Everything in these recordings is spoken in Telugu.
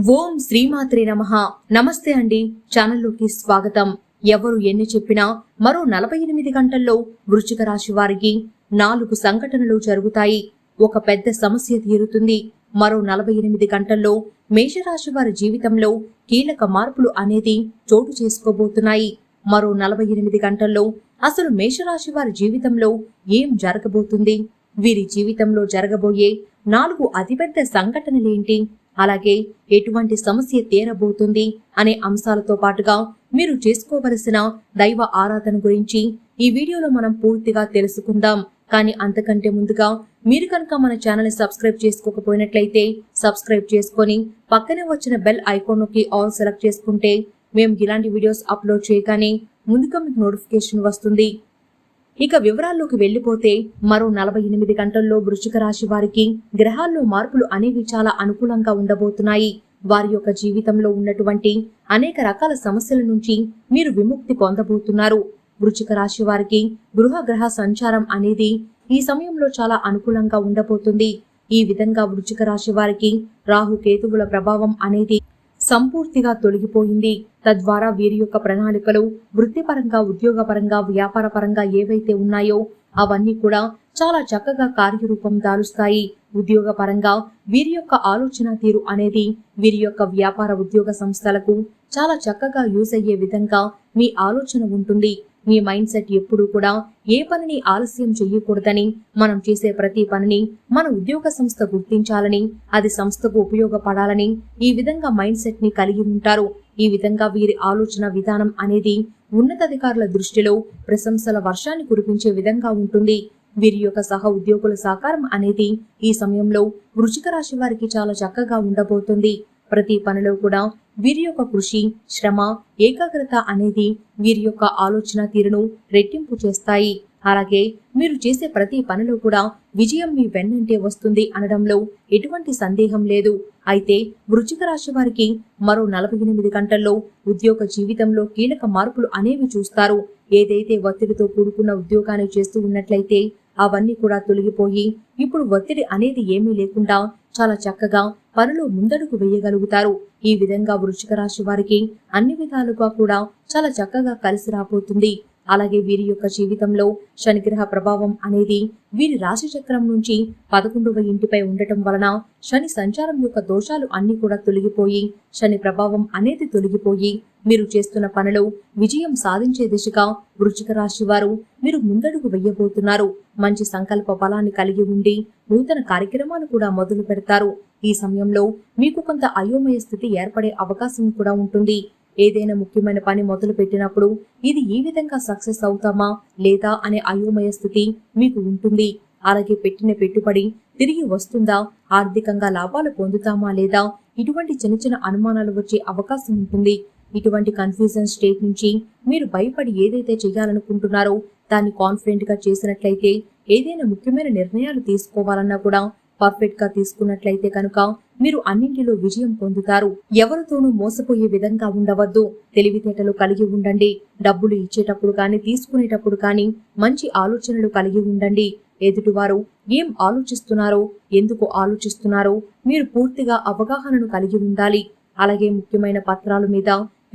ఓం శ్రీమాత్రే నమః. నమస్తే అండి. ఛానల్లోకి స్వాగతం. ఎవరు ఎన్ని చెప్పినా మరో 48 గంటల్లో వృశ్చిక రాశి వారికి 4 సంఘటనలు జరుగుతాయి. ఒక పెద్ద సమస్య తీరుతుంది. మరో 48 గంటల్లో మేషరాశి వారి జీవితంలో కీలక మార్పులు అనేది చోటు చేసుకోబోతున్నాయి. మరో 48 గంటల్లో అసలు మేషరాశి వారి జీవితంలో ఏం జరగబోతుంది? వీరి జీవితంలో జరగబోయే 4 అతిపెద్ద సంఘటనలేంటి? అలాగే ఎటువంటి సమస్య తీరబోతుంది అనే అంశాలతో పాటుగా మీరు చేసుకోవలసిన దైవ ఆరాధన గురించి ఈ వీడియోలో మనం పూర్తిగా తెలుసుకుందాం. కానీ అంతకంటే ముందుగా మీరు కనుక మన ఛానల్ సబ్స్క్రైబ్ చేసుకోకపోయినట్లయితే సబ్స్క్రైబ్ చేసుకొని పక్కనే వచ్చిన బెల్ ఐకాన్ నొక్కి ఆల్ సెలెక్ట్ చేసుకుంటే మేము ఇలాంటి వీడియోస్ అప్లోడ్ చేయగానే ముందుగా మీకు నోటిఫికేషన్ వస్తుంది. ఇక వివరాల్లోకి వెళ్లిపోతే మరో 48 గంటల్లో వృశ్చిక రాశి వారికి గ్రహాల్లో మార్పులు అనేవి చాలా అనుకూలంగా ఉండబోతున్నాయి. వారి యొక్క జీవితంలో ఉన్నటువంటి అనేక రకాల సమస్యల నుంచి మీరు విముక్తి పొందబోతున్నారు. వృశ్చిక రాశి వారికి గ్రహ సంచారం అనేది ఈ సమయంలో చాలా అనుకూలంగా ఉండబోతుంది. ఈ విధంగా వృశ్చిక రాశి వారికి రాహు కేతువుల ప్రభావం అనేది సంపూర్తిగా తొలగిపోయింది. తద్వారా వీరి యొక్క ప్రణాళికలు వృత్తిపరంగా, ఉద్యోగపరంగా, వ్యాపారపరంగా ఏవైతే ఉన్నాయో అవన్నీ కూడా చాలా చక్కగా కార్యరూపం దాలుస్తాయి. ఉద్యోగపరంగా వీరి యొక్క ఆలోచన తీరు అనేది వీరి యొక్క వ్యాపార ఉద్యోగ సంస్థలకు చాలా చక్కగా యూజ్ అయ్యే విధంగా మీ ఆలోచన ఉంటుంది. మీ మైండ్ సెట్ ఎప్పుడూ కూడా ఏ పనిని ఆలస్యం చెయ్యకూడదని, మనం చేసే ప్రతి పనిని మన ఉద్యోగ సంస్థ గుర్తించాలని, అది సంస్థకు ఉపయోగపడాలని ఈ విధంగా మైండ్ సెట్ ని కలిగి ఉంటారు. ఈ విధంగా వీరి ఆలోచన విధానం అనేది ఉన్నతాధికారుల దృష్టిలో ప్రశంసల వర్షాన్ని కురిపించే విధంగా ఉంటుంది. వీరి యొక్క సహ ఉద్యోగుల సహకారం అనేది ఈ సమయంలో వృశ్చిక రాశి వారికి చాలా చక్కగా ఉండబోతుంది. ప్రతి పనిలో కూడా వీరి యొక్క కృషి, శ్రమ, ఏకాగ్రత అనేది వీరి యొక్క ఆలోచన తీరును రెట్టింపు చేస్తాయి. అలాగే మీరు చేసే ప్రతి పనిలో కూడా విజయం మీ వెన్నంటే వస్తుంది అనడంలో ఎటువంటి సందేహం లేదు. అయితే వృశ్చిక రాశి వారికి మరో 48 గంటల్లో ఉద్యోగ జీవితంలో కీలక మార్పులు అనేవి చూస్తారు. ఏదైతే ఒత్తిడితో కూడుకున్న ఉద్యోగాన్ని చేస్తూ ఉన్నట్లయితే అవన్నీ కూడా తొలగిపోయి ఇప్పుడు ఒత్తిడి అనేది ఏమీ లేకుండా చాలా చక్కగా పనులు ముందడుగు వేయగలుగుతారు. ఈ విధంగా వృశ్చిక రాశి వారికి అన్ని విధాలుగా కూడా చాలా చక్కగా కలిసి రాబోతుంది. అలాగే వీరి యొక్క జీవితంలో శనిగ్రహ ప్రభావం అనేది వీరి రాశి చక్రం నుంచి 11వ ఇంటిపై ఉండటం వలన శని సంచారం యొక్క దోషాలు అన్ని కూడా తొలగిపోయి శని ప్రభావం అనేది తొలగిపోయి మీరు చేస్తున్న పనిలో విజయం సాధించే దిశగా వృశ్చిక రాశి వారు మీరు ముందడుగు వెయ్యబోతున్నారు. మంచి సంకల్ప బలాన్ని కలిగి ఉండి నూతన కార్యక్రమాలు కూడా మొదలు పెడతారు. ఈ సమయంలో మీకు కొంత అయోమయ స్థితి ఏర్పడే అవకాశం కూడా ఉంటుంది. ఏదైనా ముఖ్యమైన పని మొదలు పెట్టినప్పుడు ఇది ఈ విధంగా సక్సెస్ అవుతామా లేదా అనే అయోమయ స్థితి మీకు ఉంటుంది. అలాగే పెట్టిన పెట్టుబడి తిరిగి వస్తుందా, ఆర్థికంగా లాభాలు పొందుతామా లేదా, ఇటువంటి చిన్న చిన్న అనుమానాలు వచ్చే అవకాశం ఉంటుంది. ఇటువంటి కన్ఫ్యూజన్ స్టేట్ నుంచి మీరు భయపడి ఏదైతే చేయాలనుకుంటున్నారో దాన్ని కాన్ఫిడెంట్ గా చేసినట్లయితే, ఏదైనా ముఖ్యమైన నిర్ణయాలు తీసుకోవాలన్నా కూడా పర్ఫెక్ట్ గా తీసుకున్నట్లయితే కనుక మీరు అన్నింటిలో విజయం పొందుతారు. ఎవరితోనూ మోసపోయే విధంగా ఉండవద్దు. తెలివితేటలు కలిగి ఉండండి. డబ్బులు ఇచ్చేటప్పుడు కానీ తీసుకునేటప్పుడు కానీ మంచి ఆలోచనలు కలిగి ఉండండి. ఎదుటివారు ఏం ఆలోచిస్తున్నారో, ఎందుకు ఆలోచిస్తున్నారో మీరు పూర్తిగా అవగాహనను కలిగి ఉండాలి. అలాగే ముఖ్యమైన పత్రాల మీద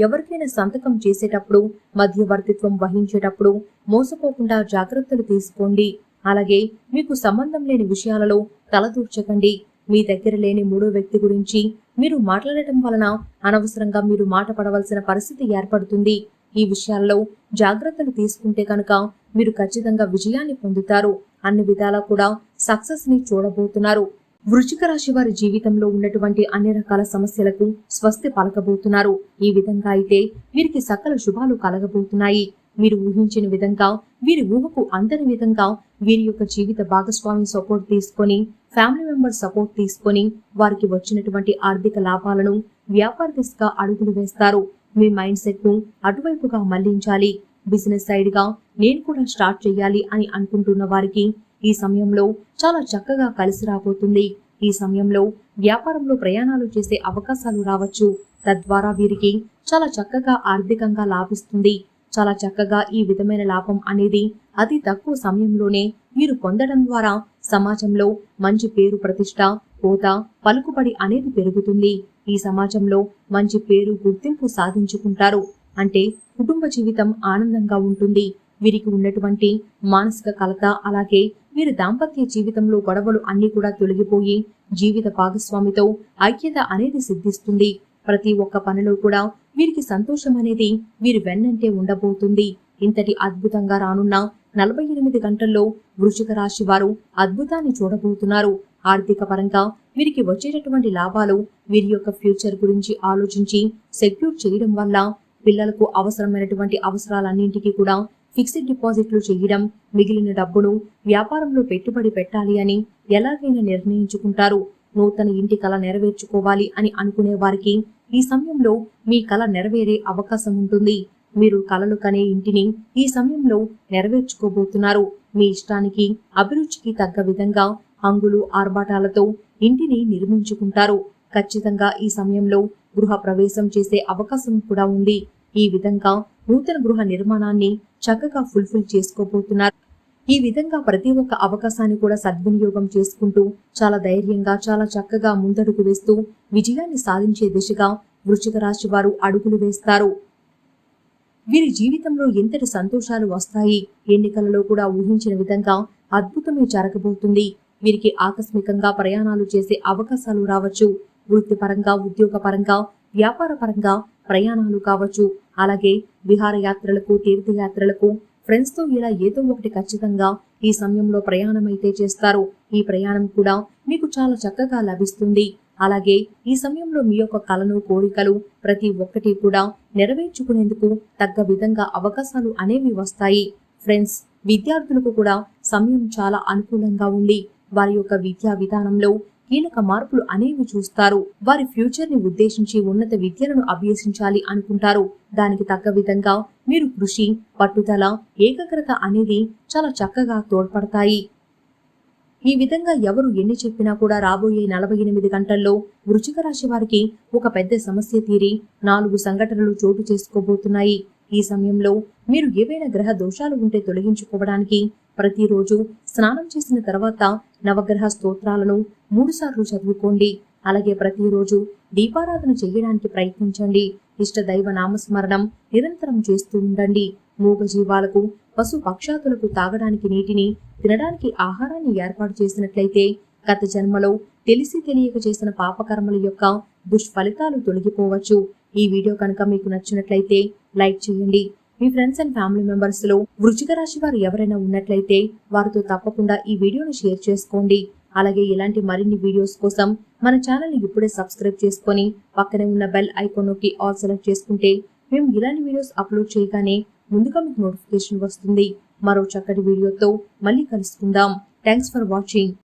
ఎవరికైనా సంతకం చేసేటప్పుడు, మధ్యవర్తిత్వం వహించేటప్పుడు మోసపోకుండా జాగ్రత్తలు తీసుకోండి. అలాగే మీకు సంబంధం లేని విషయాలలో తలదూర్చకండి. మీ దగ్గర లేని మూడో వ్యక్తి గురించి మీరు మాట్లాడటం వలన అనవసరంగా మీరు మాట పడవలసిన పరిస్థితి ఏర్పడుతుంది. ఈ విషయాల్లో జాగ్రత్తలు తీసుకుంటే కనుక మీరు ఖచ్చితంగా విజయాన్ని పొందుతారు. అన్ని విధాలా కూడా సక్సెస్ ని చూడబోతున్నారు. వృశ్చిక రాశి వారి జీవితంలో ఉన్నటువంటి అన్ని రకాల సమస్యలకు స్వస్తి పలకబోతున్నారు. ఈ విధంగా అయితే వీరికి సకల శుభాలు కలగబోతున్నాయి. మీరు ఊహించిన విధంగా, వీరి ఊహకు అందని విధంగా వీరి యొక్క జీవిత భాగస్వామి సపోర్ట్ తీసుకొని, ఫ్యామిలీ మెంబర్ సపోర్ట్ తీసుకొని వారికి వచ్చినటువంటి ఆర్థిక లాభాలను వ్యాపార దిశగా అడుగులు వేస్తారు. మీ మైండ్ సెట్ ను అటువైపుగా మళ్లించాలి. బిజినెస్ సైడ్ గా నేను కూడా స్టార్ట్ చేయాలి అని అనుకుంటున్న వారికి ఈ సమయంలో చాలా చక్కగా కలిసి రాబోతుంది. ఈ సమయంలో వ్యాపారంలో ప్రయాణాలు చేసే అవకాశాలు రావచ్చు. తద్వారా వీరికి చాలా చక్కగా ఆర్థికంగా లాభిస్తుంది. చాలా చక్కగా ఈ విధమైన లాభం అనేది అతి తక్కువ సమయంలోనే మీరు పొందడం ద్వారా సమాజంలో మంచి పేరు, ప్రతిష్ట, హోదా, పలుకుబడి అనేది పెరుగుతుంది. ఈ సమాజంలో మంచి పేరు గుర్తింపు సాధించుకుంటారు. అంటే కుటుంబ జీవితం ఆనందంగా ఉంటుంది. వీరికి ఉన్నటువంటి మానసిక కలత, అలాగే వీరి దాంపత్య జీవితంలో గొడవలు అన్ని కూడా తొలగిపోయి జీవిత భాగస్వామితో ఐక్యత అనేది సిద్ధిస్తుంది. ప్రతి ఒక్క పనిలో కూడా వీరికి సంతోషం అనేది వీరి వెన్నంటే ఉండబోతుంది. ఇంతటి అద్భుతంగా రానున్న 48 గంటల్లో వృశ్చిక రాశి వారు అద్భుతాన్ని చూడబోతున్నారు. ఆర్థిక పరంగా వీరికి వచ్చేటటువంటి లాభాలు వీరి యొక్క ఫ్యూచర్ గురించి ఆలోచించి సెక్యూర్ చేయడం వల్ల పిల్లలకు అవసరమైనటువంటి అవసరాలన్నింటికీ కూడా ఫిక్స్డ్ డిపాజిట్లు చేయడం, మిగిలిన డబ్బును వ్యాపారంలో పెట్టుబడి పెట్టాలి అని ఎలాగైనా నిర్ణయించుకుంటారు. నూతన ఇంటి కల నెరవేర్చుకోవాలి అని అనుకునే వారికి ఈ సమయంలో మీ కల నెరవేరే అవకాశం ఉంటుంది. మీరు కలలు కనే ఇంటిని ఈ సమయంలో నెరవేర్చుకోబోతున్నారు. మీ ఇష్టానికి అభిరుచికి తగ్గ విధంగా హంగులు ఆర్భాటాలతో ఇంటిని నిర్మించుకుంటారు. ఖచ్చితంగా ఈ సమయంలో గృహ ప్రవేశం చేసే అవకాశం కూడా ఉంది. ఈ విధంగా నూతన గృహ నిర్మాణాన్ని చక్కగా ఫుల్ఫిల్ చేసుకోబోతున్నారు. ఈ విధంగా ప్రతి ఒక్క అవకాశాన్ని కూడా సద్వినియోగం చేసుకుంటూ చాలా ధైర్యంగా, చాలా చక్కగా ముందడుగు వేస్తూ విజయాన్ని సాధించే దిశగా వృశ్చిక రాశి వారు అడుగులు వేస్తారు. వీరి జీవితంలో ఎంతటి సంతోషాలు వస్తాయి. ఎన్నికలలో కూడా ఊహించిన విధంగా అద్భుతమే జరగబోతుంది. వీరికి ఆకస్మికంగా ప్రయాణాలు చేసే అవకాశాలు రావచ్చు. వృత్తిపరంగా, ఉద్యోగపరంగా, వ్యాపార పరంగా ప్రయాణాలు కావచ్చు. అలాగే విహారయాత్రలకు, తీర్థయాత్రలకు, ఫ్రెండ్స్ తో ఇలా ఏదో ఒకటి ఖచ్చితంగా ఈ సమయంలో ప్రయాణం అయితే చేస్తారు. ఈ ప్రయాణం కూడా మీకు చాలా చక్కగా లభిస్తుంది. అలాగే ఈ సమయంలో మీ యొక్క కలను, కోరికలు ప్రతి ఒక్కటి కూడా నెరవేర్చుకునేందుకు తగ్గ విధంగా అవకాశాలు అనేవి వస్తాయి. ఫ్రెండ్స్, విద్యార్థులకు కూడా సమయం చాలా అనుకూలంగా ఉంది. వారి యొక్క విద్యా విధానంలో కీలక మార్పులు అనేవి చూస్తారు. వారి ఫ్యూచర్ ని ఉద్దేశించి ఉన్నత విద్యలను అభ్యసించాలి అనుకుంటారు. దానికి తగ్గ విధంగా మీరు కృషి, పట్టుదల, ఏకాగ్రత అనేది చాలా చక్కగా తోడ్పడతాయి. ఈ విధంగా ఎవరు ఎన్ని చెప్పినా కూడా రాబోయే 48 గంటల్లో వృశ్చిక రాశి వారికి ఒక పెద్ద సమస్య తీరి 4 సంఘటనలు చోటు చేసుకోబోతున్నాయి. ఈ సమయంలో మీరు ఏవైనా గ్రహ దోషాలు ఉంటే తొలగించుకోవడానికి ప్రతిరోజు స్నానం చేసిన తర్వాత నవగ్రహ స్తోత్రాలను 3 సార్లు చదువుకోండి. అలాగే ప్రతిరోజు దీపారాధన చేయడానికి ప్రయత్నించండి. ఇష్ట దైవ నామస్మరణం నిరంతరం చేస్తూ ఉండండి. మూగ జీవాలకు, పశు పక్షాతులకు తాగడానికి నీటిని, తినడానికి ఆహారాన్ని ఏర్పాటు చేసినట్లయితే గత జన్మలో తెలిసి తెలియక చేసిన పాపకర్మల యొక్క దుష్ఫలితాలు తొలగిపోవచ్చు. ఈ వీడియో కనుక మీకు నచ్చినట్లయితే లైక్ చేయండి. మీ ఫ్రెండ్స్ అండ్ ఫ్యామిలీ మెంబర్స్ లో వృశ్చిక రాశి వారు ఎవరైనా ఉన్నట్లయితే వారితో తప్పకుండా ఈ వీడియోను షేర్ చేసుకోండి. అలాగే ఇలాంటి మరిన్ని వీడియోస్ కోసం మన ఛానల్ ని ఇప్పుడే సబ్స్క్రైబ్ చేసుకొని పక్కనే ఉన్న బెల్ ఐకాన్ నొక్కి ఆల్ సెలెక్ట్ చేసుకుంటే మేము ఇలాంటి వీడియోస్ అప్లోడ్ చేయగానే ముందుగా మీకు నోటిఫికేషన్ వస్తుంది. మరో చక్కటి వీడియోతో మళ్ళీ కలుసుకుందాం. Thanks for watching.